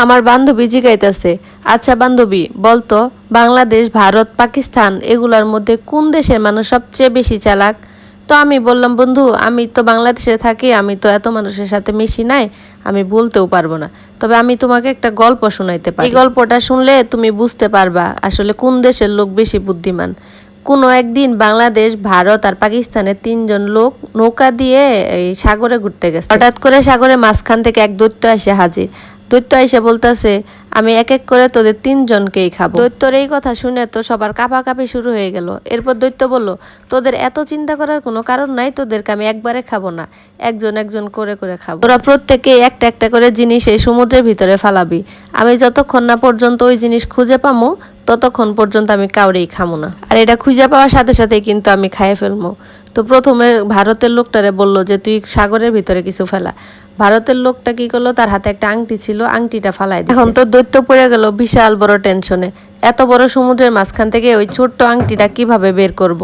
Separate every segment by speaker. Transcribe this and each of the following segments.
Speaker 1: আমার বান্ধবী জিগাইতেছে, আচ্ছা বান্ধবী বলতো, বাংলাদেশ, ভারত, পাকিস্তান এগুলোর মধ্যে কোন দেশের মানুষ সবচেয়ে বেশি চালাক? তো আমি বললাম, বন্ধু আমি তো বাংলাদেশে থাকি, আমি তো এত মানুষের সাথে মিশি নাই, আমি বলতেও পারবো না। তবে আমি তোমাকে একটা গল্প শোনাইতে পারি। এই গল্পটা শুনলে তুমি বুঝতে পারবা আসলে কোন দেশের লোক বেশি বুদ্ধিমান। কোনো একদিন বাংলাদেশ, ভারত আর পাকিস্তানের তিনজন লোক নৌকা দিয়ে এই সাগরে ঘুরতে গেছে। হঠাৎ করে সাগরের মাঝখান থেকে এক দৈত্য এসে হাজির। দৈত্য এসে বলতেছে, আমি এক এক করে তোদের তিনজনকেই খাবো। দৈত্যর এই কথা শুনে তো সবার কাঁপাকাঁপি শুরু হয়ে গেল। এরপর দৈত্য বলল, তোদের এত চিন্তা করার কোনো কারণ নাই, তোদেরকে আমি একবারে খাবো না, একজন একজন করে করে খাবো। তোরা প্রত্যেকে একটা একটা করে জিনিস এই সমুদ্রের ভিতরে ফালাবি। আমি যতক্ষণ না পর্যন্ত ওই জিনিস খুঁজে পামো ততক্ষণ পর্যন্ত আমি কাউরেই খামো না। আর এটা খুঁজে পাওয়ার সাথে সাথেই কিন্তু আমি খাইয়ে ফেলবো। তো প্রথমে ভারতের লোকটারে বললো যে তুই সাগরের ভিতরে কিছু ফেলা। ভারতের লোকটা কি করলো, তার হাতে একটা আংটি ছিল, আংটিটা ফালাই দিয়েছে। এখন তো দৈত্য পড়ে গেল বিশাল বড় টেনশনে। এত বড় সমুদ্রের মাঝখান থেকে ওই ছোট্ট আংটিটা কিভাবে বের করব।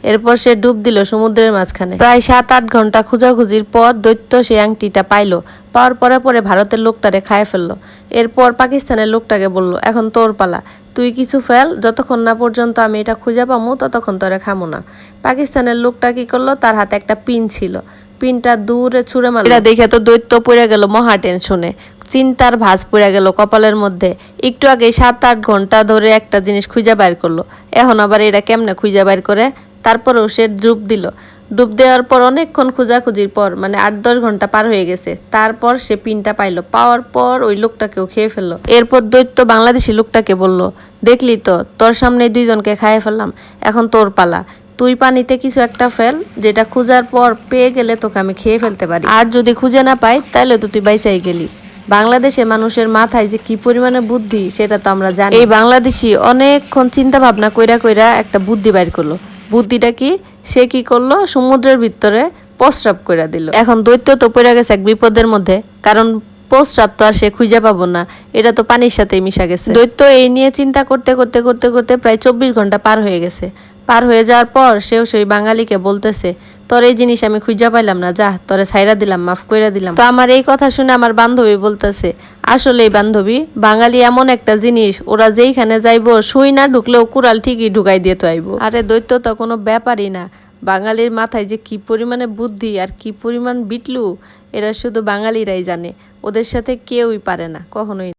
Speaker 1: এরপর সে ডুব দিল সমুদ্রের মাঝখানে। প্রায় 7-8 ঘন্টা খোঁজাখুঁজির পর দৈত্য সেই আংটিটা পাইলো। পাওয়ার পরে পরে ভারতের লোকটারে খায় ফেললো। এরপর পাকিস্তানের লোকটাকে বললো, এখন তোর পালা, তুই কিছু ফেল, যতক্ষণ না পর্যন্ত আমি এটা খুঁজে পামো ততক্ষণ তোরে খামো না। পাকিস্তানের লোকটা কি করলো, তার হাতে একটা পিন ছিল, পিনটা দূরে ছুঁড়ে মারলো। এটা দেখে তো দৈত্য পড়ে গেল মহা টেনশনে, চিন্তার ভাঁজ পড়ে গেল কপালের মধ্যে। একটু আগে 7-8 ঘন্টা ধরে একটা জিনিস খুঁজে বাইর করলো, এখন আবার এটা কেমনে খুঁজে বাইর করে? তারপরেও সে ডুব দিল। ডুব দেওয়ার পর অনেকক্ষণ খোঁজাখুঁজির পর, মানে 8-10 ঘন্টা পার হয়ে গেছে, তারপর সে পিনটা পাইলো। পাওয়ার পর ওই লোকটাকেও খেয়ে ফেললো। এরপর দৈত্য বাংলাদেশি লোকটাকে বলল, দেখলি তো, তোর সামনে দুইজনকে খাইয়ে ফেললাম, এখন তোর পালা, তুই পানিতে কিছু একটা ফেল, যেটা খোঁজার পর পেয়ে গেলে তোকে আমি খেয়ে ফেলতে পারি, আর যদি খুঁজে না পাই তাহলে তো তুই বাইচাই গেলি। বাংলাদেশে মানুষের মাথায় যে কি পরিমাণে বুদ্ধি সেটা তো আমরা জানি। এই বাংলাদেশি অনেকক্ষণ চিন্তা ভাবনা কইরা কইরা একটা বুদ্ধি বাইর করলো। বুদ্ধিটা কি? সে কি করলো, সমুদ্রের ভিতরে প্রস্রাব কইরা দিল। এখন দৈত্য তো পড়ে গেছে এক বিপদের মধ্যে, কারণ প্রস্রাব তো আর সে খুঁজে পাবো না, এটা তো পানির সাথে মিশা গেছে। দৈত্য এই নিয়ে চিন্তা করতে করতে করতে করতে প্রায় 24 ঘন্টা পার হয়ে গেছে। পার হয়ে যাওয়ার পর সেও সেই বাঙালিকে বলতেছে, তোর এই জিনিস আমি খুঁজে পাইলাম না, যা তোরে ছাইরা দিলাম, মাফ কইরা দিলাম। তো আমার এই কথা শুনে আমার বান্ধবী বলতেছে, আসলেই বান্ধবী, বাঙালি এমন একটা জিনিস, ওরা যেইখানে যাইবো সুই না ঢুকলেও কুড়াল ঠিকই ঢুকাই দিয়ে তো আইবো। আরে দৈত্য তো কোনো ব্যাপারই না। বাঙালির মাথায় যে কি পরিমাণে বুদ্ধি আর কি পরিমাণ বিটলু, এরা শুধু বাঙালিরাই জানে, ওদের সাথে কেউই পারে না কখনোই।